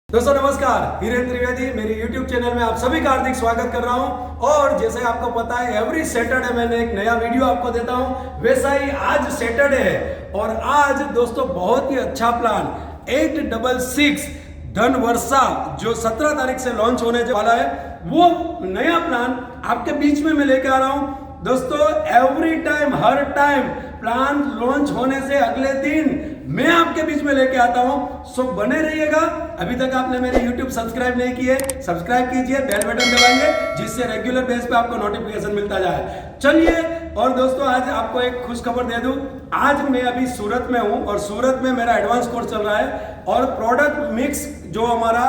दोस्तों नमस्कार, हीरेन त्रिवेदी मेरे YouTube चैनल में आप सभी का हार्दिक स्वागत कर रहा हूं। और जैसे आपको पता है एवरी सैटरडे मैंने एक नया वीडियो आपको देता हूं, वैसा ही आज सैटरडे है और आज दोस्तों बहुत ही अच्छा प्लान 866 धन वर्षा जो 17 तारीख से लॉन्च होने वाला है, वो नया प्लान आपके बीच में मैं लेके आ रहा हूं। दोस्तों एवरी टाइम हर टाइम प्लान लॉन्च होने से अगले दिन मैं आपके बीच में लेके आता हूं, सो बने रहिएगा। अभी तक आपने मेरे YouTube सब्सक्राइब नहीं किए, सब्सक्राइब कीजिए, बेल बटन दबाइए जिससे रेगुलर बेस पे आपको नोटिफिकेशन मिलता जाए। चलिए, और दोस्तों आज आपको एक खुश खबर दे दूं, आज मैं अभी सूरत में हूं और सूरत में मेरा एडवांस कोर्स चल रहा है और प्रोडक्ट मिक्स जो हमारा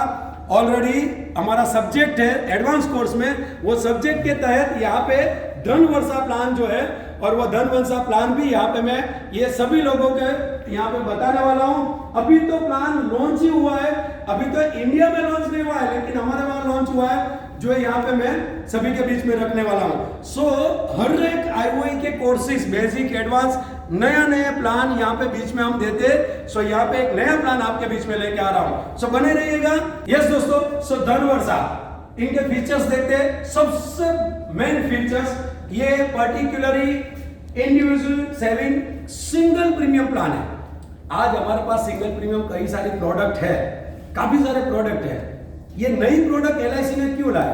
ऑलरेडी हमारा सब्जेक्ट है एडवांस कोर्स में, वो सब्जेक्ट के तहत यहाँ पे धन वर्षा प्लान जो है और वो धन वर्षा प्लान भी यहाँ पे मैं ये सभी लोगों के यहाँ पे बताने वाला हूँ। अभी तो प्लान लॉन्च ही हुआ है, अभी तो इंडिया में लॉन्च नहीं हुआ है लेकिन हमारे वहां लॉन्च हुआ है जो यहाँ पे मैं सभी के बीच में रखने वाला हूँ। सो हर एक IOI के कोर्सेज बेसिक एडवांस नया प्लान यहाँ पे बीच में हम देते हैं। सो यहाँ पे एक नया प्लान आपके बीच में लेके आ रहा हूँ, सो बने रहिएगा। यस दोस्तों, सो धन वर्षा इनके फीचर्स देखते हैं। सबसे मेन फीचर्स ये particularly individual saving single premium plan है। आज हमारे पास सिंगल प्रीमियम कई सारे प्रोडक्ट है, काफी सारे प्रोडक्ट है। ये नई प्रोडक्ट LIC ने क्यों लाया?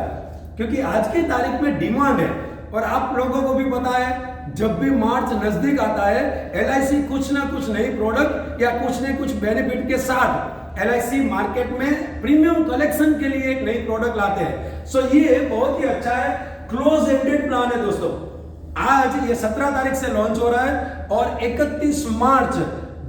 क्योंकि आज की तारीख में डिमांड है और आप लोगों को भी पता है जब भी मार्च नजदीक आता है LIC कुछ ना कुछ नई प्रोडक्ट या कुछ न कुछ बेनिफिट के साथ LIC मार्केट में प्रीमियम कलेक्शन के लिए एक नई प्रोडक्ट लाते हैं। सो ये बहुत ही अच्छा है, क्लोज एंडेड प्लान है दोस्तों। आज ये 17 तारीख से लॉन्च हो रहा है और 31 मार्च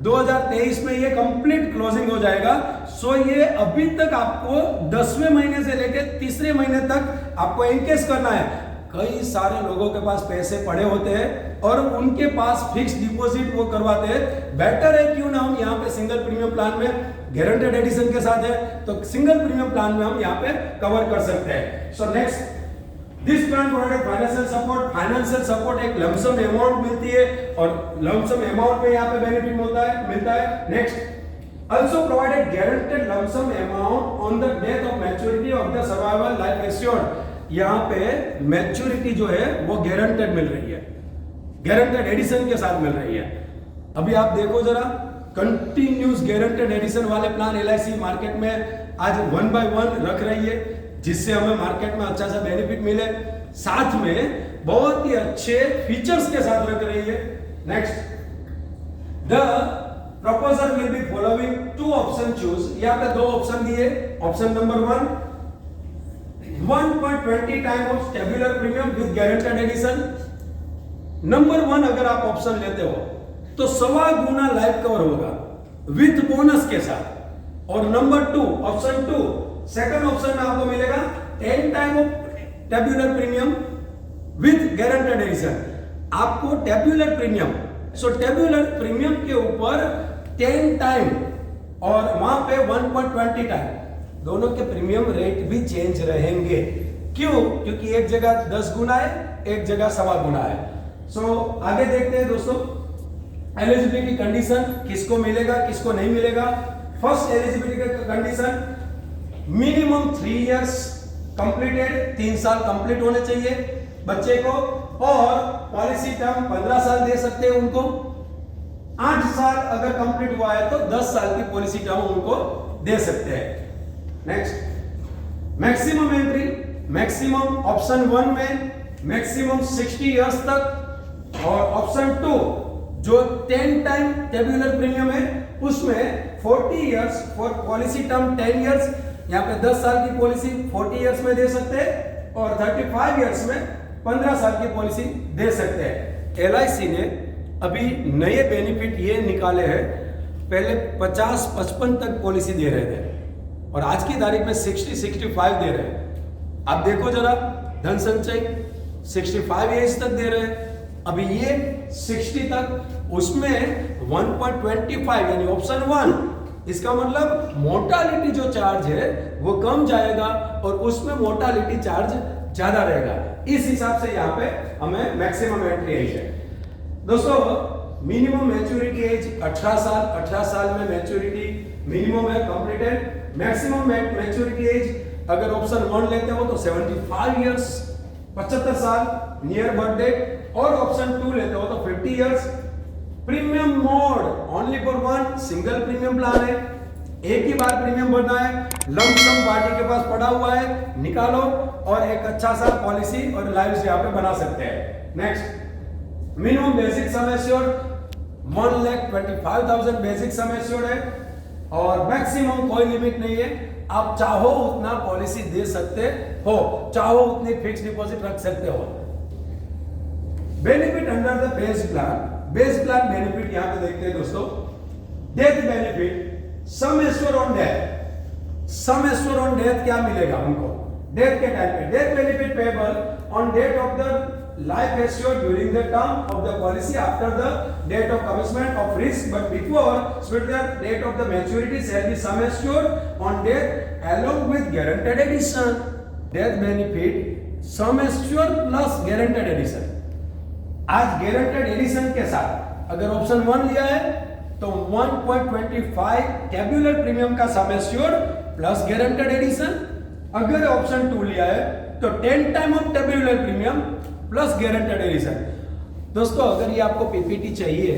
2023 में ये कंप्लीट क्लोजिंग हो जाएगा। सो ये अभी तक आपको 10वें महीने से लेकर तीसरे महीने तक आपको एंकेज करना है। कई सारे लोगों के पास पैसे पड़े होते हैं और उनके पास फिक्स डिपॉजिट वो करवाते हैं। बेटर है क्यों ना हम यहाँ पे सिंगल प्रीमियम प्लान में गारंटेड एडिशन के साथ है तो सिंगल प्रीमियम प्लान में हम यहाँ पे कवर कर सकते हैं। So next, this plan provide financial support एक लमसम अमाउंट मिलती है और लमसम अमाउंट में यहाँ पे बेनिफिट मिलता है। Next, also provided guaranteed lump sum amount on the death of maturity of the survival life assured। यहाँ पे मैच्योरिटी जो है वो गारंटेड मिल रही है, गारंटेड एडिशन के साथ मिल रही है। अभी आप देखो जरा, कंटिन्यूस गारंटेड एडिशन वाले प्लान LIC मार्केट में आज 1 by 1 रख रही है जिससे हमें मार्केट में अच्छा सा बेनिफिट मिले, साथ में बहुत ही अच्छे फीचर्स के साथ रख रही है। Next, the proposal will be following 2 option choose. यहाँ पे 2 ऑप्शन दिए। Option number 1 1.20 time of tabular premium with guaranteed addition. Number 1 अगर आप ऑप्शन लेते हो तो 1.25 गुना लाइफ कवर होगा विद बोनस के साथ। और नंबर 2 ऑप्शन 2 सेकंड ऑप्शन में आपको मिलेगा 10 time of tabular premium with guaranteed addition. आपको tabular premium, so tabular premium के ऊपर 10 टाइम और वहां पे 1.20 टाइम, दोनों के प्रीमियम रेट भी चेंज रहेंगे। क्यों? क्योंकि एक जगह 10 गुना है, एक जगह 1.25 गुना है। सो आगे देखते हैं दोस्तों, एलिजिबिलिटी कंडीशन किसको मिलेगा किसको नहीं मिलेगा। First eligibility condition, minimum 3 years completed, 3 साल कंप्लीट होने चाहिए बच्चे को, और पॉलिसी टर्म 15 साल दे सकते हैं उनको। 8 साल अगर कंप्लीट हुआ है तो 10 साल की पॉलिसी टर्म उनको दे सकते हैं। Next, maximum entry, maximum option 1 में मैक्सिमम 60 इयर्स तक, और ऑप्शन 2 जो 10 टाइम टेब्यूलर प्रीमियम है उसमें 40 years for policy term 10 years. यहाँ पे 10 साल की पॉलिसी 40 इयर्स में दे सकते हैं और 35 इयर्स में 15 साल की पॉलिसी दे सकते हैं। LIC ने अभी नए बेनिफिट ये निकाले हैं, पहले 50-55 तक पॉलिसी दे रहे थे और आज की तारीख में 60-65 दे रहे हैं। आप देखो जरा, धन संचय 65 एज तक दे रहे हैं, अभी ये 60 तक, उसमें 1.25 यानी ऑप्शन 1, इसका मतलब मोर्टालिटी जो चार्ज है वो कम जाएगा और उसमें मोर्टालिटी चार्ज ज्यादा रहेगा। इस हिसाब से यहाँ पे हमें मैक्सिमम एंट्री एज है। दोस्तों मिनिमम मैच्योरिटी एज 18 साल, 18 साल में मैच्योरिटी मिनिमम है कंप्लीटेड। मैक्सिमम मैच्योरिटी एज अगर ऑप्शन 1 लेते हो तो 75 इयर्स, 75 साल नियर बर्थ डेट, और ऑप्शन 2 लेते हो तो 50 years. Premium mode only for one, single premium plan है, एक ही बार प्रीमियम भरना है। लंप सम पार्टी के पास पड़ा हुआ है, निकालो और एक अच्छा सा पॉलिसी और लाइफ यहाँ पे बना सकते हैं। Next, minimum basic sum assured 1,25,000 basic sum assured है, और मैक्सिमम कोई लिमिट नहीं है, आप चाहो उतना पॉलिसी दे सकते हो, चाहो उतनी फिक्स डिपॉजिट रख सकते हो। Benefit under the base plan, base plan benefit यहां पे देखते हैं दोस्तों। Death benefit, sum assure on death, sum assure on death क्या मिलेगा उनको डेथ के टाइम पे? Death benefit payable on date of the life assured during the term of the policy after the date of commitment of risk but before the date of the maturity shall be sum assured on death along with guaranteed addition. Death benefit sum assured plus guaranteed addition. आज guaranteed addition के साथ अगर option 1 लिया है तो 1.25 tabular premium का sum assured plus guaranteed addition. अगर option 2 लिया है तो 10 time of tabular premium plus guaranteed addition. दोस्तों अगर ये आपको पीपीटी चाहिए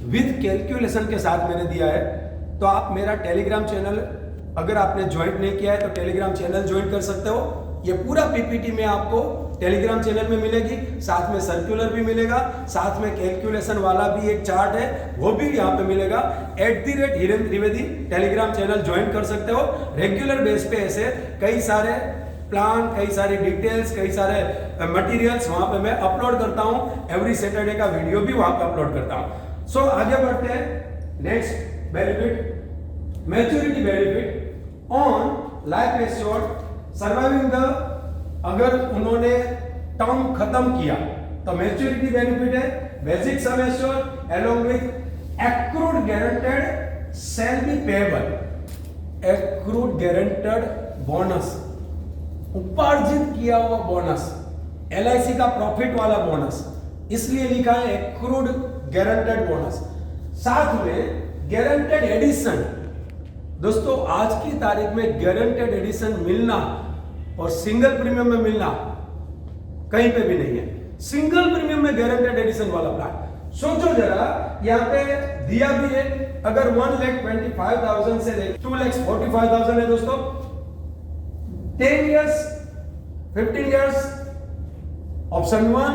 विद कैलकुलेशन के साथ मैंने दिया है तो आप मेरा टेलीग्राम चैनल अगर आपने ज्वाइन नहीं किया है तो टेलीग्राम चैनल ज्वाइन कर सकते हो। ये पूरा पीपीटी में आपको टेलीग्राम चैनल में मिलेगी, साथ में सर्कुलर भी मिलेगा, साथ में कैलकुलेशन वाला भी एक चार्ट है वो भी यहाँ पे मिलेगा। @Hiren Trivedi Telegram channel join कर सकते हो। रेगुलर बेस पे ऐसे कई सारे प्लान, कई सारे डिटेल्स, कई सारे मटेरियल्स वहां पे मैं अपलोड करता हूँ। एवरी सैटरडे का वीडियो भी वहां पे अपलोड करता हूँ। सो आगे बढ़ते हैं। Next benefit, maturity benefit on life assured surviving the, अगर उन्होंने टर्म खत्म किया तो मैच्योरिटी बेनिफिट है basic sum assured along with accrued guaranteed shall be payable. Accrued guaranteed bonus, उपार्जित किया हुआ बोनस, एलआईसी का प्रॉफिट वाला बोनस, इसलिए लिखा है एक्रूड गारंटेड बोनस। साथ में गारंटेड एडिशन। दोस्तों आज की तारीख में गारंटेड एडिशन मिलना और सिंगल प्रीमियम में मिलना कहीं पे भी नहीं है। सिंगल प्रीमियम में गारंटेड एडिशन वाला प्लान सोचो जरा, यहां पे दिया भी है अगर 1,25,000 से 2,45,000 है दोस्तों, 10 इयर्स, 15 इयर्स ऑप्शन 1।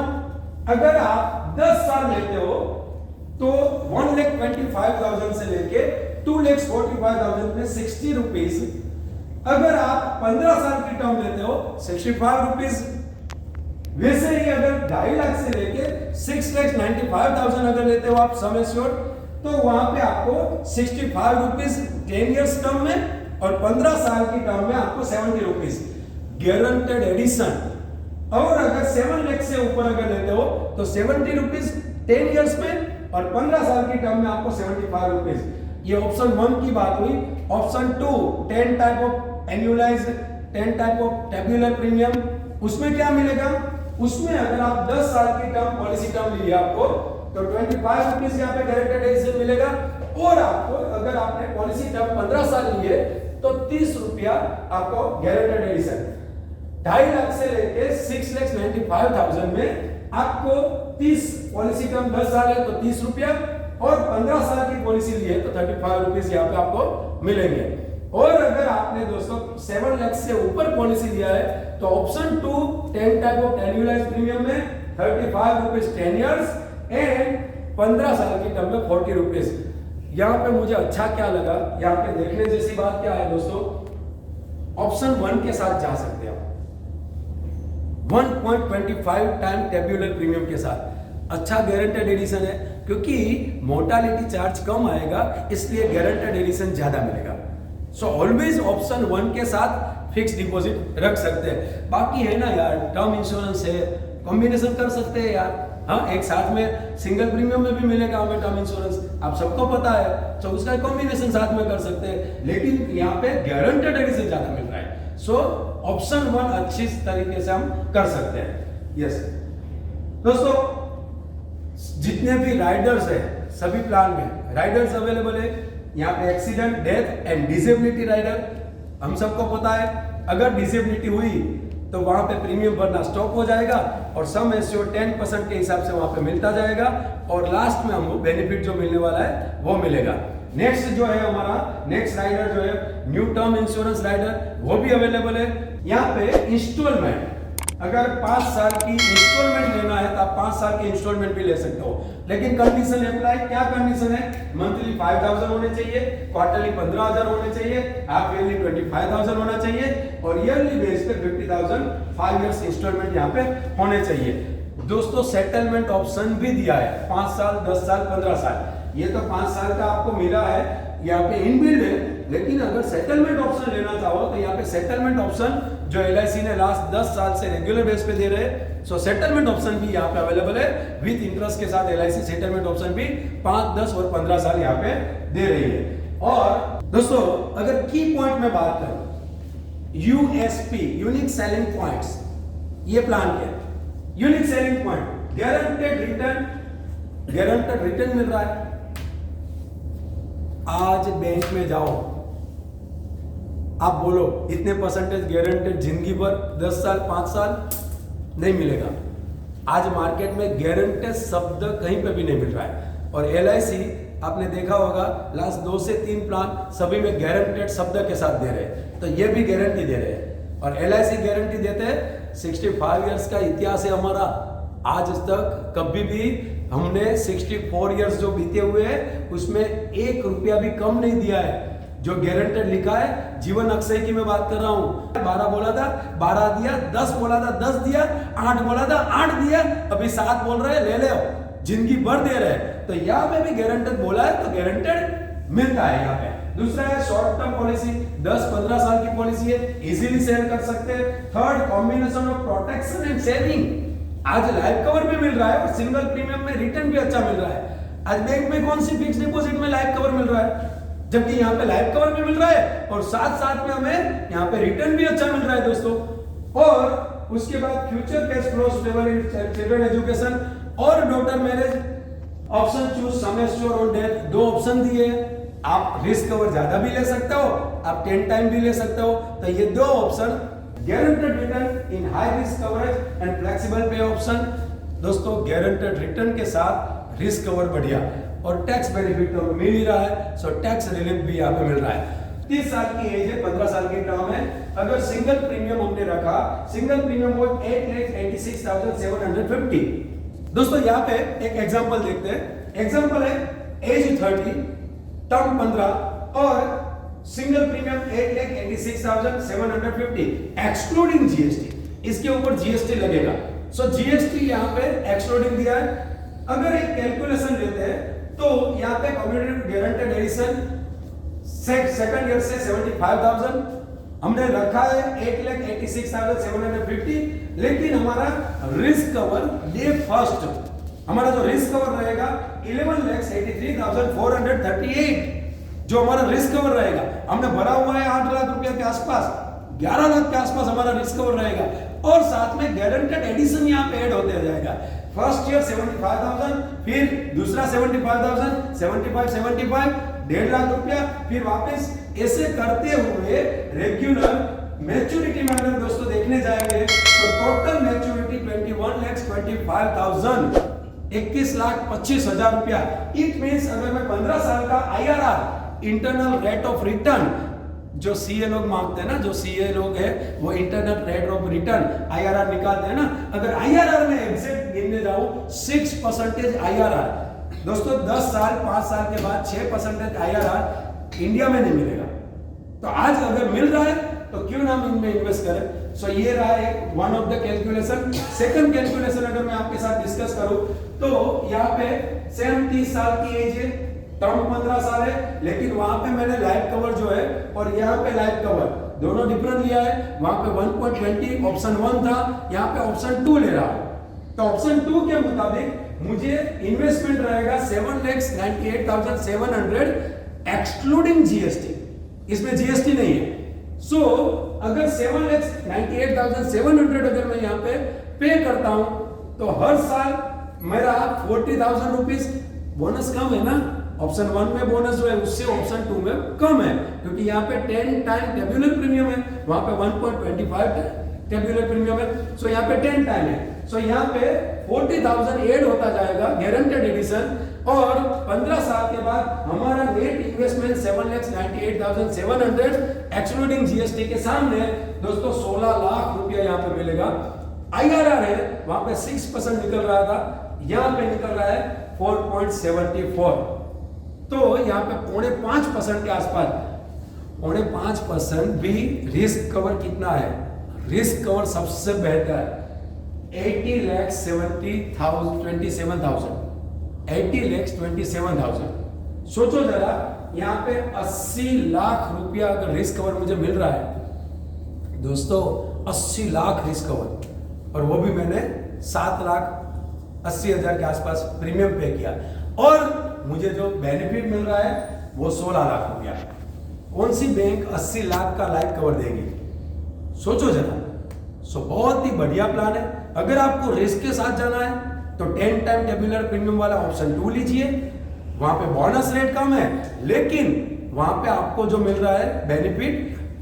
अगर आप 10 साल लेते हो तो 1,25,000 से लेके 2,45,000 में 60 रुपीज। अगर आप 15 साल की टर्म लेते हो 65 रुपीज। वैसे ही अगर 2.5 लाख से लेके 6,95,000 अगर लेते हो आप सम एश्योर्ड तो वहां पे आपको 65 रुपीज 10 इयर्स टर्म में और 15 साल की टर्म में आपको 70 रुपीज गारंटेड एडिशन। और अगर 7 लाख से ऊपर अगर लेते हो तो 70 रुपीज 10 इयर्स में और 15 साल की टर्म में आपको 75 रुपीज। ये ऑप्शन 1 की बात हुई। Option 2 10 type of annualised, 10 type of tabular premium, उसमें क्या मिलेगा? उसमें अगर आप 10 साल की टर्म पॉलिसी टर्म ली आपको तो 25 रुपीज यहाँ पे गारंटेड एडिशन मिलेगा। और आपको अगर आपने पॉलिसी टर्म 15 साल ली है तो 30 रुपया आपको गारंटेड एडिशन। 2.5 लाख से लेके 6,95,000 में आपको 30 पॉलिसी टर्म 10 साल है तो 30 रुपया और 15 साल की पॉलिसी ली है तो 35 रुपीज यहाँ पे आपको मिलेंगे। और अगर आपने दोस्तों 7 लाख से ऊपर पॉलिसी लिया है तो option 2 10 type of annualised premium में 35 रुपीज 10 इयर्स एंड 15 साल की टर्म में 40 रुपीज। यहाँ पे मुझे अच्छा क्या लगा, यहाँ पे देखने जैसी बात क्या है दोस्तों, ऑप्शन 1 के साथ जा सकते हैं 1.25 टाइम टेब्यूलर प्रीमियम के साथ। अच्छा गारंटेड एडिशन है क्योंकि मोर्टालिटी चार्ज कम आएगा इसलिए गारंटेड एडिशन ज्यादा मिलेगा। सो ऑलवेज ऑप्शन 1 के साथ फिक्स डिपॉजिट रख सकते हैं। बाकी है ना यार, टर्म इंश्योरेंस है, कॉम्बिनेशन कर सकते हैं यार। हाँ, एक साथ में सिंगल प्रीमियम में भी मिलेगा हमें टर्म इंश्योरेंस, आप सबको पता है, तो उसका कॉम्बिनेशन साथ में कर सकते हैं। लेकिन यहाँ पे गारंटेड एडिशन ज्यादा मिल रहा है। सो ऑप्शन 1 अच्छी तरीके से हम कर सकते हैं। यस दोस्तों, जितने भी राइडर्स है सभी प्लान में राइडर्स अवेलेबल है। यहाँ पे accident, death and disability rider, हम सबको पता है अगर डिसेबिलिटी हुई तो वहां पे प्रीमियम भरना स्टॉप हो जाएगा और सम एश्योर 10% के हिसाब से वहां पे मिलता जाएगा और लास्ट में हमको बेनिफिट जो मिलने वाला है वो मिलेगा। नेक्स्ट जो है हमारा नेक्स्ट राइडर जो है न्यू टर्म इंश्योरेंस राइडर, वो भी अवेलेबल है। यहाँ पे इंस्टॉलमेंट, अगर 5 साल की इंस्टॉलमेंट लेना है तो आप 5 साल की इंस्टॉलमेंट भी ले सकते हो, लेकिन कंडीशन अप्लाई, क्या कंडीशन है? मंथली 5000 होने चाहिए, क्वार्टरली 15000 होने चाहिए, हाफ ईयरली 25000 होना चाहिए और ईयरली बेस पे 50000 5 इयर्स इंस्टॉलमेंट यहाँ पे होने चाहिए। दोस्तों सेटलमेंट ऑप्शन भी दिया है 5 साल, 10 साल, 15 साल। ये तो 5 साल का आपको मिला है यहाँ पे इनबिल्ड है, लेकिन अगर सेटलमेंट ऑप्शन लेना चाहो तो यहाँ पे सेटलमेंट ऑप्शन जो LIC ने लास्ट 10 साल से रेगुलर बेस पे दे रहे हैं, सो सेटलमेंट ऑप्शन भी यहाँ पे अवेलेबल है विद इंटरेस्ट के साथ। LIC सेटलमेंट ऑप्शन भी 5, 10 और 15 साल यहाँ पे दे रही है। और दोस्तों अगर की पॉइंट में बात करूं, USP यूनिक सेलिंग पॉइंट्स, ये प्लान क्या है? Unique selling point, guaranteed return मिल रहा है। आज बैंक में जाओ, आप बोलो इतने परसेंटेज गारंटेड जिंदगी भर 10 साल 5 साल नहीं मिलेगा। आज मार्केट में गारंटेड शब्द कहीं पे भी नहीं मिल रहा है और LIC आपने देखा होगा लास्ट 2 से 3 प्लान सभी में गारंटेड शब्द के साथ दे रहे हैं, तो ये भी गारंटी दे रहे हैं और LIC गारंटी देते हैं। 65 इयर्स का इतिहास है हमारा, आज तक कभी भी हमने 64 इयर्स जो बीते हुए हैं उसमें 1 रुपया भी कम नहीं दिया है। जो गारंटेड लिखा है, जीवन अक्षय की मैं बात कर रहा हूं, 12 बोला था 12 दिया, 10 बोला था 10 दिया, 8 बोला था 8 दिया, अभी 7 बोल रहे हैं ले ले, जिंदगी भर दे रहे हैं। तो यहाँ पे भी गारंटेड बोला है तो गारंटेड मिलता है यहाँ पे। दूसरा है शॉर्ट टर्म पॉलिसी, 10-15 साल की पॉलिसी है, इजीली सेल कर सकते हैं। Third combination of protection and saving, आज लाइफ कवर भी मिल रहा है और सिंगल प्रीमियम में रिटर्न भी अच्छा मिल रहा है। आज बैंक में कौन सी फिक्स डिपॉजिट में लाइफ कवर मिल रहा है, जबकि यहाँ पे लाइफ कवर भी मिल रहा है और साथ साथ में हमें यहाँ पे रिटर्न भी अच्छा मिल रहा है दोस्तों। और उसके बाद future cash flow stable in children education और doctor marriage option choose sum assure on death, 2 option दिए। आप रिस्क कवर ज्यादा भी ले सकते हो, आप 10 टाइम भी ले सकते हो। तो ये 2 option, guaranteed return in high risk coverage and flexible पे ऑप्शन। दोस्तों गारंटेड रिटर्न के साथ रिस्क कवर बढ़िया और टैक्स बेनिफिट तो मिल ही रहा है, सो टैक्स रिलीफ भी यहाँ पे मिल रहा है। 30 साल की एज है, 15 साल की टर्म है। अगर सिंगल प्रीमियम हमने रखा, सिंगल प्रीमियम वो 8,86,750। दोस्तों यहाँ पे एक एग्जांपल देखते हैं। एग्जांपल है एज 30, टर्म 15 और सिंगल प्रीमियम 8,86,750 एक्सक्लूडिंग GST। इसके ऊपर GST लगेगा, सो GST यहाँ पे एक्सक्लूडिंग दिया है। अगर एक कैलकुलेशन लेते हैं तो यहाँ पे community guaranteed addition second year से 75,000 हमने रखा है, 8,86,750। लेकिन हमारा रिस्क कवर डे फर्स्ट, हमारा जो रिस्क कवर रहेगा 11,83,438, जो हमारा रिस्क कवर रहेगा। हमने भरा हुआ है 8 लाख रुपया के आसपास, 11 लाख के आसपास हमारा रिस्क कवर रहेगा और साथ में गारंटेड एडिशन यहाँ पे ऐड होते जाएगा। फर्स्ट ईयर 75,000, फिर दूसरा 75,000, 75, 1.5 लाख रुपया, फिर वापस ऐसे करते हुए रेगुलर मैच्योरिटी में अगर दोस्तों देखने जाएंगे तो टोटल मैच्योरिटी 21,25,000, 21,25,000 रुपया। इट मींस अगर मैं 15 साल का IRR, internal rate of return, जो CA लोग मांगते हैं ना, जो CA लोग है वो internal rate of return IRR निकालते हैं ना, अगर IRR में एग्जैक्ट गिनने जाऊं 6% IRR। दोस्तों 10 साल 5 साल के बाद 6% IRR इंडिया में नहीं मिलेगा, तो आज अगर मिल रहा है तो क्यों ना हम इनमें इन्वेस्ट करें। सो ये रहा एक one of the calculation. Second calculation अगर मैं आपके साथ डिस्कस करूं तो यहाँ पे 30 साल की एज है, टर्म 15 साल है, लेकिन वहां पे मैंने लाइफ कवर जो है और यहाँ पे लाइफ कवर दोनों डिफरेंट लिया है। वहां पे 1.20 ऑप्शन 1 था, यहाँ पे ऑप्शन 2 ले रहा है। तो ऑप्शन 2 के मुताबिक मुझे इन्वेस्टमेंट रहेगा 7,98,700 एक्सक्लूडिंग GST, इसमें GST नहीं है। सो अगर 7,98,700 अगर मैं यहाँ पे पे करता हूं तो हर साल मेरा 40,000 रुपीज बोनस कम है ना, ऑप्शन 1 में बोनस जो है उससे ऑप्शन 2 में कम है, क्योंकि यहाँ पे 10 टाइम टेब्यूलर प्रीमियम है, वहां पे 1.25 टेब्यूलर प्रीमियम है, सो यहाँ पे 10 टाइम है। सो यहाँ पे 40,000 ऐड होता जाएगा गारंटेड एडिशन, और 15 साल के बाद हमारा नेट इन्वेस्टमेंट 7,98,700 एक्सक्लूडिंग जीएसटी के सामने दोस्तों 16 लाख रुपया यहाँ पे मिलेगा। IRR है वहां पे 6% निकल रहा था, यहाँ पे निकल रहा है 4.74, तो यहाँ पे 4.5% के आसपास, 4.5% भी रिस्क कवर कितना है, रिस्क कवर सबसे बेहतर है 80,27,000। सोचो जरा, यहाँ पे 80 लाख रुपया अगर रिस्क कवर मुझे मिल रहा है दोस्तों, 80 लाख रिस्क कवर, और वो भी मैंने 7,80,000 के आसपास प्रीमियम पे किया, और मुझे जो बेनिफिट मिल रहा है वो 16 लाख रुपया। कौन सी बैंक 80 लाख का लाइफ कवर देगी, सोचो जरा। सो बहुत ही बढ़िया प्लान है। अगर आपको रिस्क के साथ जाना है तो 10 टाइम टेब्यूलर प्रीमियम वाला ऑप्शन 2 लीजिए, वहां पे बोनस रेट कम है, लेकिन वहां पे आपको जो मिल रहा है बेनिफिट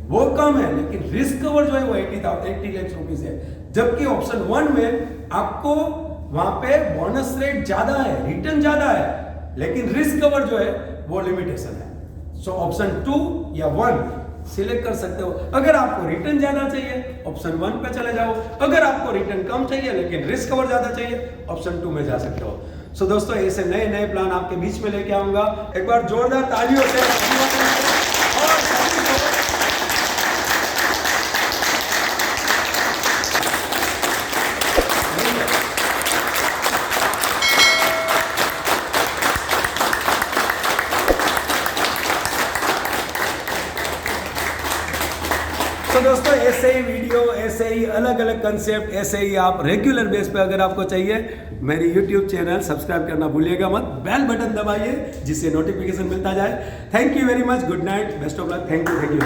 वो कम है, लेकिन रिस्क कवर जो है वो 80 लाख रुपीस है। जबकि ऑप्शन 1 में आपको वहां पे बोनस रेट ज्यादा है, रिटर्न ज्यादा है, लेकिन रिस्क कवर जो है वो लिमिटेशन है। सो ऑप्शन 2 या 1 सिलेक्ट कर सकते हो। अगर आपको रिटर्न ज्यादा चाहिए ऑप्शन 1 पे चले जाओ, अगर आपको रिटर्न कम चाहिए लेकिन रिस्क कवर ज्यादा चाहिए ऑप्शन 2 में जा सकते हो। सो दोस्तों, ऐसे नए नए प्लान आपके बीच में लेके आऊंगा। एक बार जोरदार तालियों से तो दोस्तों, ऐसे ही वीडियो, ऐसे ही अलग अलग कंसेप्ट, ऐसे ही आप रेगुलर बेस पे अगर आपको चाहिए, मेरी यूट्यूब चैनल सब्सक्राइब करना भूलिएगा मत, बेल बटन दबाइए जिससे नोटिफिकेशन मिलता जाए। Thank you very much, good night, best of luck, thank you.